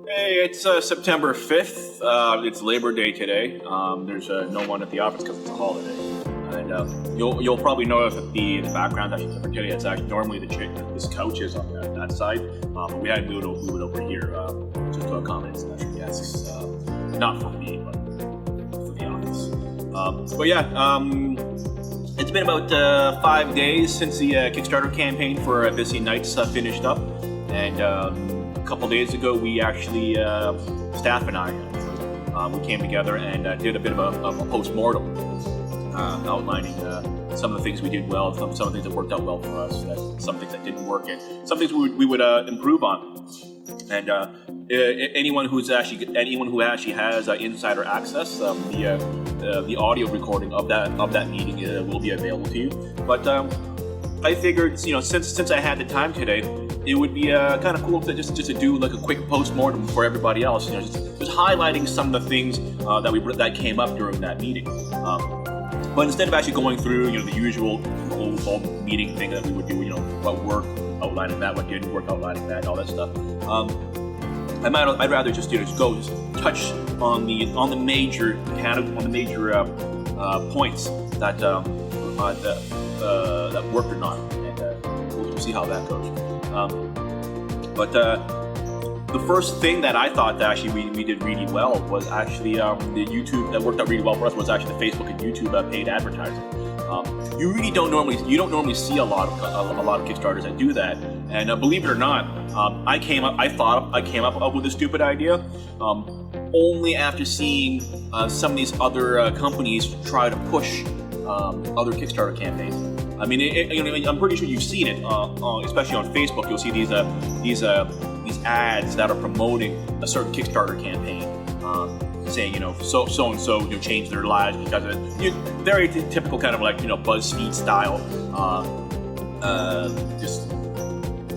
Hey, it's September 5th. It's Labor Day today. There's no one at the office because it's a holiday. And you'll probably notice that the background actually different today. It's actually normally this couch is on that side, but we had to move it over here just to accommodate special guests. Not for me, but for the office. It's been about 5 days since the Kickstarter campaign for Abyssian Nights finished up, and a couple days ago we actually, staff and I, we came together and did a bit of a post-mortem, outlining some of the things we did well, some of the things that worked out well for us, some things that didn't work, and some things we would improve on. And anyone who actually has insider access, the audio recording of that meeting will be available to you. But I figured, since I had the time today, it would be kind of cool to just to do like a quick post-mortem for everybody else. Just highlighting some of the things that came up during that meeting. But instead of actually going through the usual old meeting thing that we would do, what worked, outlining that, what didn't work, outlining that, all that stuff. I'd rather just touch on the major points that worked or not, and we'll see how that goes. But the first thing that I thought that actually we did really well was actually the YouTube that worked out really well for us was actually the Facebook and YouTube paid advertising. You don't normally see a lot of Kickstarters that do that, and believe it or not, I came up with a stupid idea only after seeing some of these other companies try to push other Kickstarter campaigns. I mean, I'm pretty sure you've seen it, especially on Facebook. You'll see these ads that are promoting a certain Kickstarter campaign, saying so and so change their lives because of very typical kind of like BuzzFeed style, just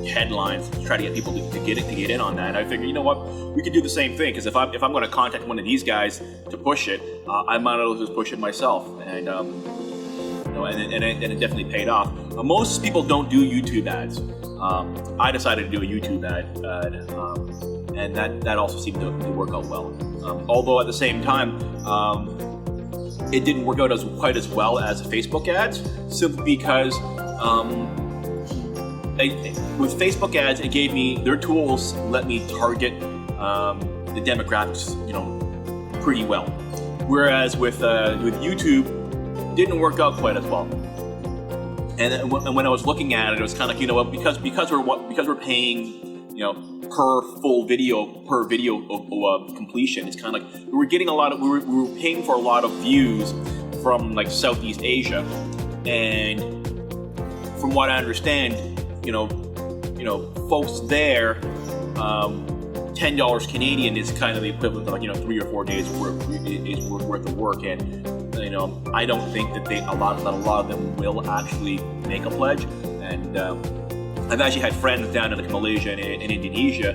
headlines to try to get people to get in on that. And I figured, we could do the same thing, because if I'm going to contact one of these guys to push it, I might as well just push it myself, and it definitely paid off. Most people don't do YouTube ads. I decided to do a YouTube ad, and that also seemed to work out well. Although at the same time, it didn't work out quite as well as the Facebook ads, simply because with Facebook ads, it gave me their tools let me target the demographics, pretty well. Whereas with YouTube, it didn't work out quite as well. And when I was looking at it, it was kind of like, because we're paying per video completion, it's kind of like we were paying for a lot of views from like Southeast Asia, and from what I understand, folks there, $10 Canadian is kind of the equivalent of 3 or 4 days worth of work, and I don't think that a lot of them will actually make a pledge. And I've actually had friends down in Malaysia and Indonesia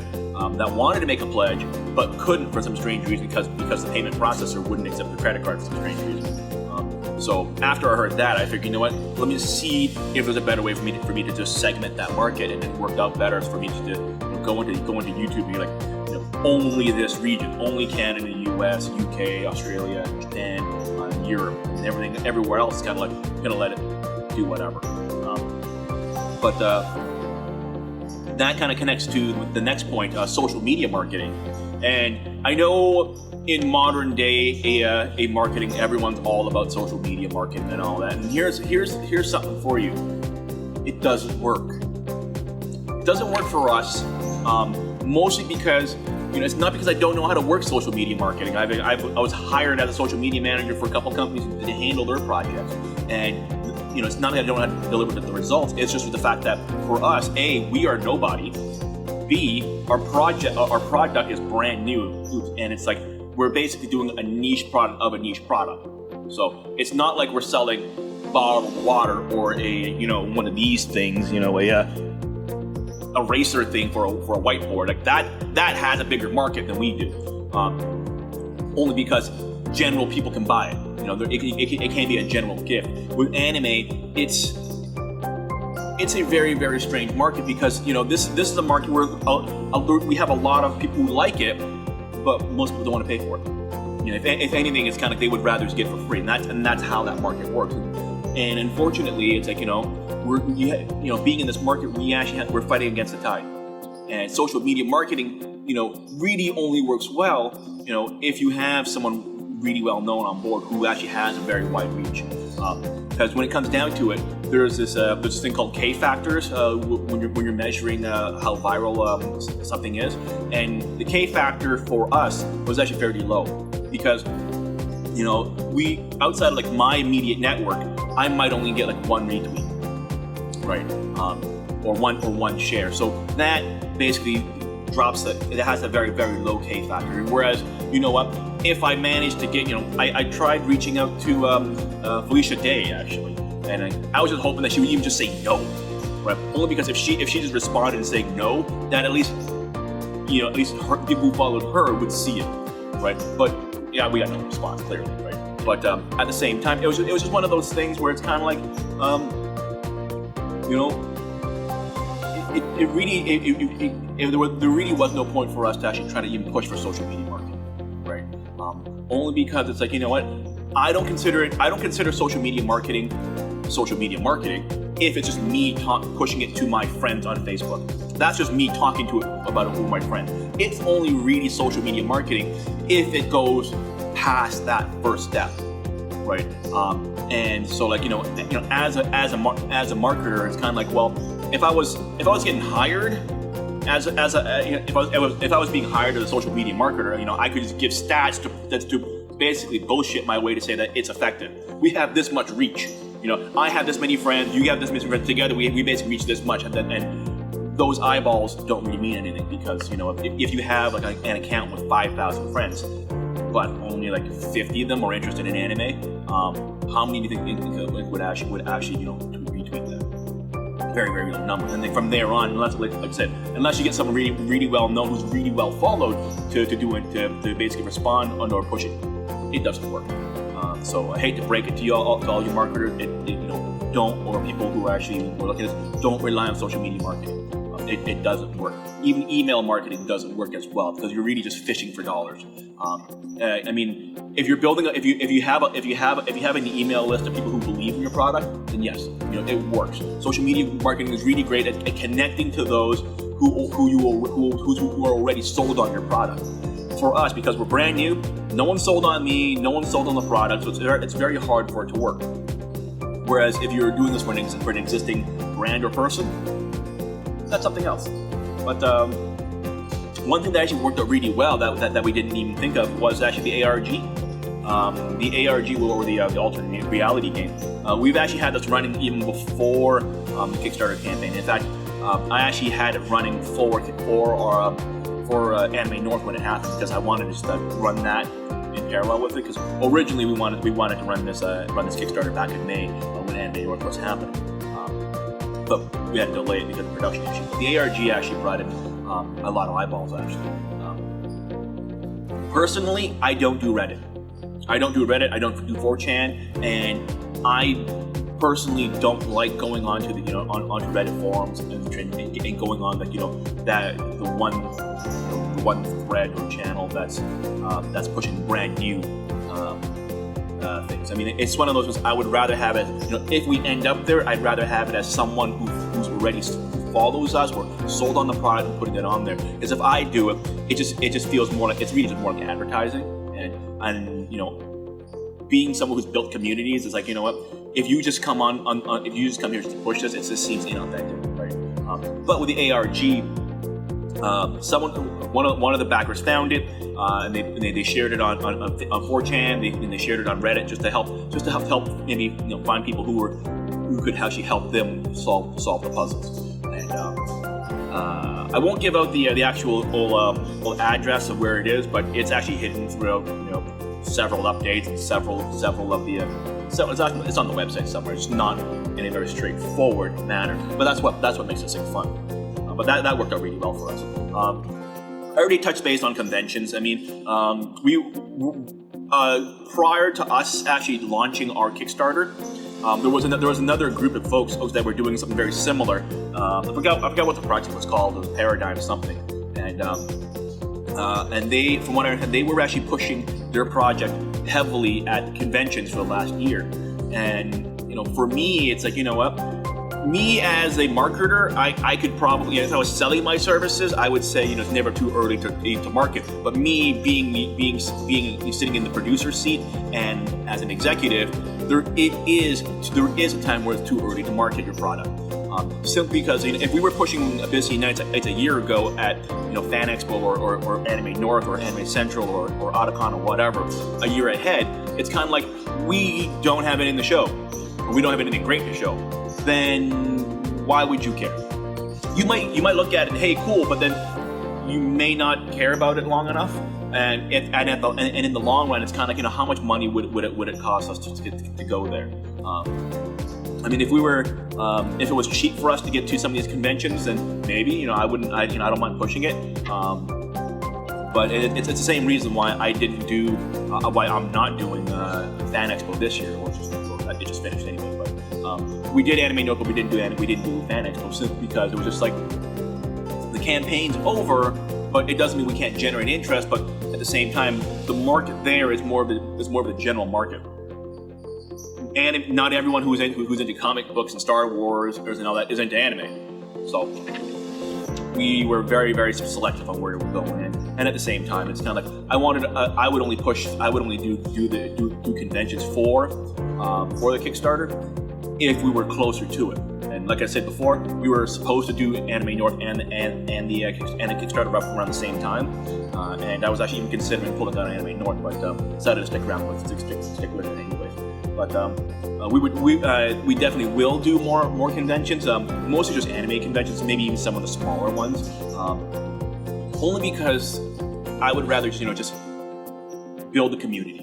that wanted to make a pledge but couldn't for some strange reason because the payment processor wouldn't accept their credit card for some strange reason. So after I heard that, I figured, let me see if there's a better way for me to just segment that market, and it worked out better for me to go into YouTube and be like, only this region, only Canada, US, UK, Australia, Japan, Europe, and everywhere else is kind of like gonna let it do whatever. But that kind of connects to the next point, social media marketing. And I know in modern day, a marketing, everyone's all about social media marketing and all that. And here's something for you. It doesn't work. It doesn't work for us, mostly because it's not because I don't know how to work social media marketing. I was hired as a social media manager for a couple companies to handle their projects, and it's not that I don't know how to deliver the results. It's just the fact that for us, A, we are nobody. B, our product is brand new, and it's like we're basically doing a niche product of a niche product. So it's not like we're selling bottled water or one of these things, a eraser thing for a whiteboard. Like that has a bigger market than we do, only because general people can buy it. It can be a general gift. With anime, it's a very, very strange market because, this is a market where we have a lot of people who like it, but most people don't want to pay for it. If anything, it's kind of like they would rather just get it for free, and that's how that market works. And unfortunately, it's like, being in this market, we're fighting against the tide. And social media marketing, really only works well, if you have someone really well known on board who actually has a very wide reach. Because when it comes down to it, there's this thing called K factors when you're measuring how viral something is, and the K factor for us was actually fairly low because we outside of like my immediate network, I might only get like one retweet, right, or one share. So that basically drops it has a very, very low K factor. Whereas, if I managed to get, I tried reaching out to Felicia Day actually, and I was just hoping that she would even just say no, right? Only because if she just responded and saying no, that at least her, people who followed her would see it, right? But yeah, we got no response clearly, right? But at the same time, it was just one of those things where it's kind of like, there really was no point for us to actually try to even push for social media marketing, right? Only because it's like, I don't consider social media marketing if it's just me pushing it to my friends on Facebook. That's just me talking about it with my friends. It's only really social media marketing if it goes past that first step, right? And so, like, as a marketer, it's kind of like, well, if I was getting hired if I was being hired as a social media marketer, I could just give stats to basically bullshit my way to say that it's effective. We have this much reach. I have this many friends. You have this many friends. Together, we basically reach this much, and those eyeballs don't really mean anything because if you have like an account with 5,000 friends, but only like 50 of them are interested in anime, how many do you think would actually retweet that? Very, very little numbers. And then from there on, unless, like I said, unless you get someone really, really well known who's really well followed to basically respond or push it doesn't work. So I hate to break it to all your marketers, don't, or people who are actually looking at this, don't rely on social media marketing. It doesn't work. Even email marketing doesn't work as well because you're really just fishing for dollars. If you're building, if you have an email list of people who believe in your product, then yes, it works. Social media marketing is really great at connecting to those who are already sold on your product. For us, because we're brand new, no one sold on me, no one sold on the product, so it's very hard for it to work. Whereas if you're doing this for an existing brand or person, that's something else. But one thing that actually worked out really well that we didn't even think of was actually the ARG. The ARG, or the alternate reality game. We've actually had this running even before the Kickstarter campaign. In fact, I actually had it running for Anime North when it happened because I wanted to just run that in parallel with it. Because originally we wanted to run this Kickstarter back in May when Anime North was happening. But we had to delay it because of production issues. But the ARG actually brought in a lot of eyeballs, actually. Personally, I don't do Reddit. I don't do 4chan, and I personally don't like going onto onto Reddit forums and going on the one thread or channel that's pushing brand new things. It's one of those ones I would rather have it. If we end up there, I'd rather have it as someone who's already follows us or sold on the product and putting it on there. Because if I do it, it just feels more like it's really just more like advertising. And being someone who's built communities is like, if you just come if you just come here to push this, it just seems inauthentic, right? But with the ARG, one of the backers found it, and they shared it on 4chan. They shared it on Reddit just to help maybe find people who could actually help them solve the puzzles. And I won't give out the actual address of where it is, but it's actually hidden throughout several updates and several of the. So it's on the website somewhere. It's not in a very straightforward manner, but that's what makes this thing fun. But that worked out really well for us. I already touched base on conventions. We prior to us actually launching our Kickstarter, there was another group of folks that were doing something very similar. I forgot what the project was called. It was Paradigm something, and they, from what I heard, they were actually pushing their project heavily at conventions for the last year. And for me, it's like, you know what? Me as a marketer, I could probably, if I was selling my services, I would say, it's never too early to market. But me being sitting in the producer seat and as an executive, there is a time where it's too early to market your product. Simply because if we were pushing Abyssian Nights a year ago at Fan Expo or Anime North or Anime Central or Otakon or whatever, a year ahead, it's kind of like we don't have it in the show, or we don't have anything great to show. Then why would you care? You might look at it, hey, cool, but then you may not care about it long enough. And in the long run, it's kind of like, how much money would it cost us to go there? I mean, if it was cheap for us to get to some of these conventions, then maybe, I don't mind pushing it. But it's the same reason why I didn't do, why I'm not doing Fan Expo this year, or it just finished anyway. But we did Anime Note, but we didn't do Fan Expo simply because it was just like the campaign's over, but it doesn't mean we can't generate interest. But at the same time, the market there is more of the general market. And not everyone who's into comic books and Star Wars and all that is into anime. So we were very, very selective on where we were going in. And at the same time, it's kind of like I would only do conventions for the Kickstarter if we were closer to it. And like I said before, we were supposed to do Anime North and the Kickstarter around the same time. And I was actually even considering pulling out Anime North, but decided to stick with it anyway. But we definitely will do more conventions, mostly just anime conventions, maybe even some of the smaller ones. Only because I would rather just build a community.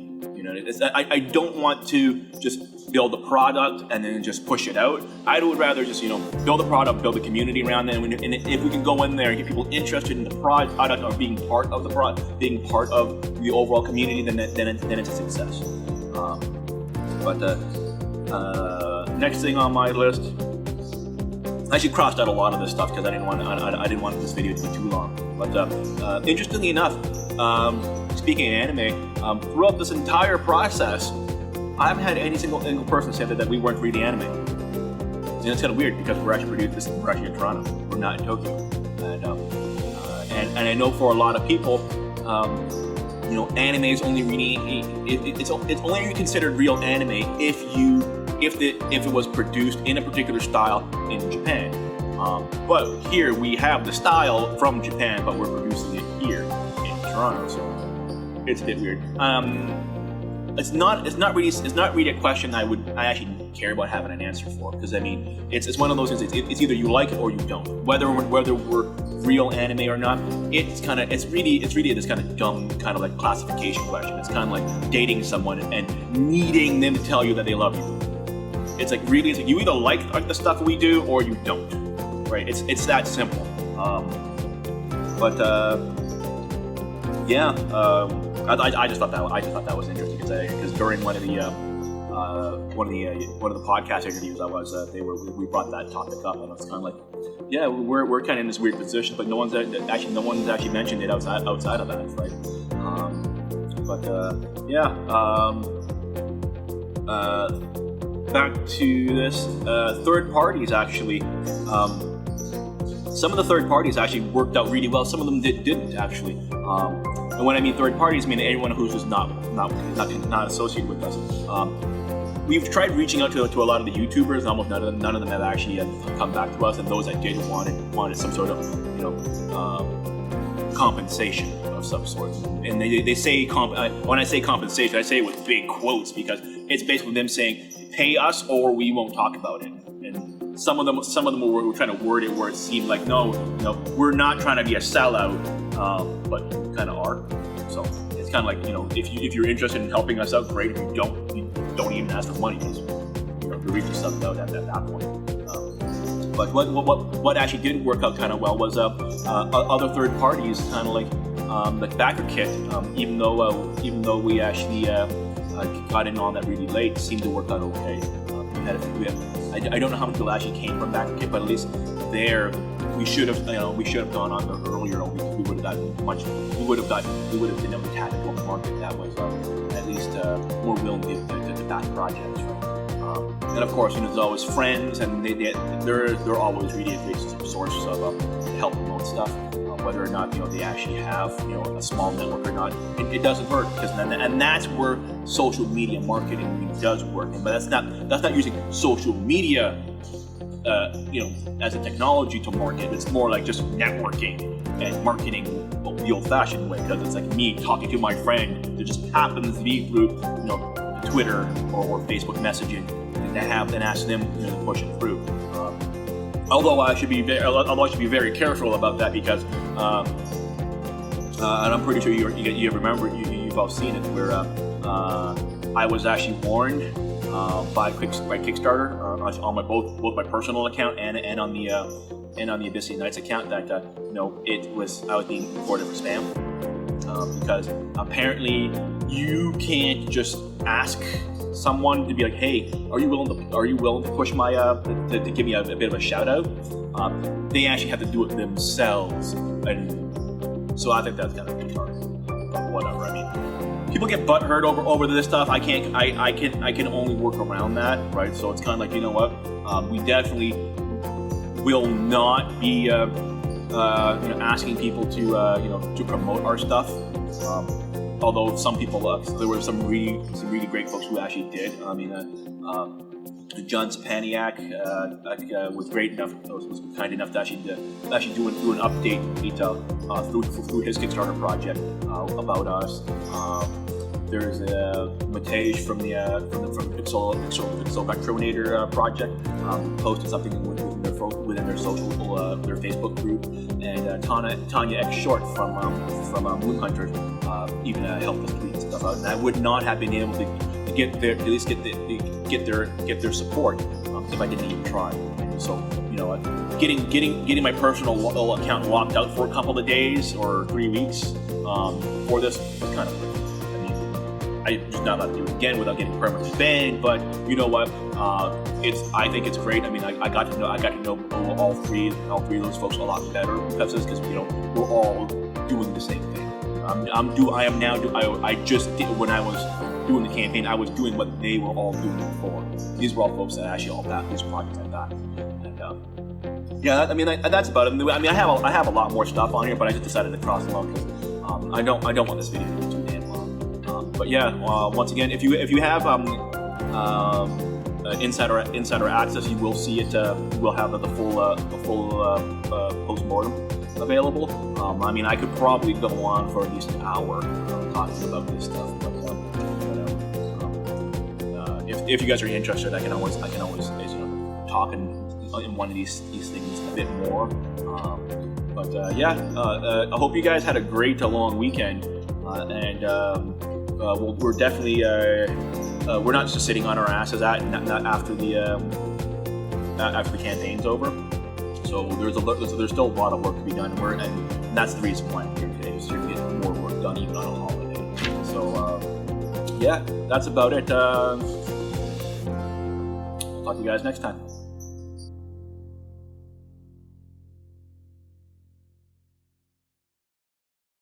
I don't want to just build a product and then just push it out. I would rather just build a product, build a community around it, and if we can go in there and get people interested in the product or being part of the product, being part of the overall community, then it's a success. But next thing on my list, I actually crossed out a lot of this stuff because I didn't want this video to be too long. But interestingly enough, speaking of anime, throughout this entire process, I haven't had any single person say that we weren't reading anime. And it's kind of weird because we're actually in Toronto. We're not in Tokyo, and I know for a lot of people. Anime is only really it's only considered real anime if it was produced in a particular style in Japan. But here we have the style from Japan, but we're producing it here in Toronto, so it's a bit weird. It's not really a question I actually care about having an answer for, because I mean it's one of those things. It's either you like it or you don't. Whether we're real anime or not, it's really this kind of dumb kind of like classification question. It's kind of like dating someone and needing them to tell you that they love you. It's like you either like the stuff we do or you don't, right? It's that simple. I just thought that was interesting because during one of the podcast interviews we brought that topic up, and it's kind of like, yeah, we're kind of in this weird position, but no one's actually mentioned it outside of that, right? Back to this third parties actually. Some of the third parties actually worked out really well. Some of them didn't actually. And when I mean third parties, I mean anyone who's just not associated with us. We've tried reaching out to a lot of the YouTubers, and almost none of them have actually come back to us. And those that did wanted some sort of compensation of some sort. And they say when I say compensation, I say it with big quotes because it's basically them saying, "Pay us or we won't talk about it." And some of them were trying to word it where it seemed like, no, we're not trying to be a sellout, but we kind of are. So it's kind of like, if you're interested in helping us out, great. If you don't even ask for money, because you're reaching something out at that point. But what actually did work out kind of well was other third parties, kind of like Backer Kit. Even though we actually got in on that really late, seemed to work out okay. had I don't know how many people actually came from that kit, but at least there we should have gone on there earlier. We would have been able to tackle a market that was at least more willing to back projects, right? And of course, there's always friends, and they're always really a great source of help promote stuff. Whether or not they actually have a small network or not, it doesn't hurt, and that's where social media marketing does work. But that's not using social media as a technology to market. It's more like just networking and marketing the old-fashioned way, because it's like me talking to my friend that just happens to be through Twitter or Facebook messaging, and ask them to push it through. Although I should be very careful about that, because, and I'm pretty sure you remember, you've all seen it, where I was actually warned by Kickstarter on both my personal account and on the Abyssian Knights account that I was being reported for spam, because apparently you can't just ask someone to be like, hey, are you willing to push my to give me a bit of a shout out? They actually have to do it themselves, and so I think that's kind of retarded. But whatever. I mean, people get butthurt over this stuff. I can only work around that, right? So it's kind of like, what? We definitely will not be asking people to promote our stuff. Although some people, there were some really great folks who actually did. I mean, John Spaniak was great enough, was kind enough to actually do an update detail through his Kickstarter project about us. There's Matej from Pixel Vectronator project posted something within their social their Facebook group, and Tanya X Short from Moon Hunter even helped us tweet stuff out, and I would not have been able to get their support if I didn't even try. So getting my personal account locked out for a couple of days or 3 weeks for this was kind of weird. I'm just not allowed to do it again without getting permanently banned. But you know what? I think it's great. I mean, I got to know all three of those folks a lot better because we're all doing the same thing. I just did when I was doing the campaign. I was doing what they were all doing before. These were all folks that actually all back these projects like that. And that's about it. I mean, I have a lot more stuff on here, but I just decided to cross them out because I don't want this video to be too damn long. But yeah, once again, if you have insider access, you will see it. We'll have the full post-mortem available. I mean, I could probably go on for at least an hour talking about this stuff. But if you guys are interested, I can always talk in one of these things a bit more. I hope you guys had a great long weekend, and we're definitely we're not just sitting on our asses not after the campaign's over. So there's still a lot of work to be done, and that's the reason why I'm here today, is to get more work done even on a holiday. So that's about it. Talk to you guys next time.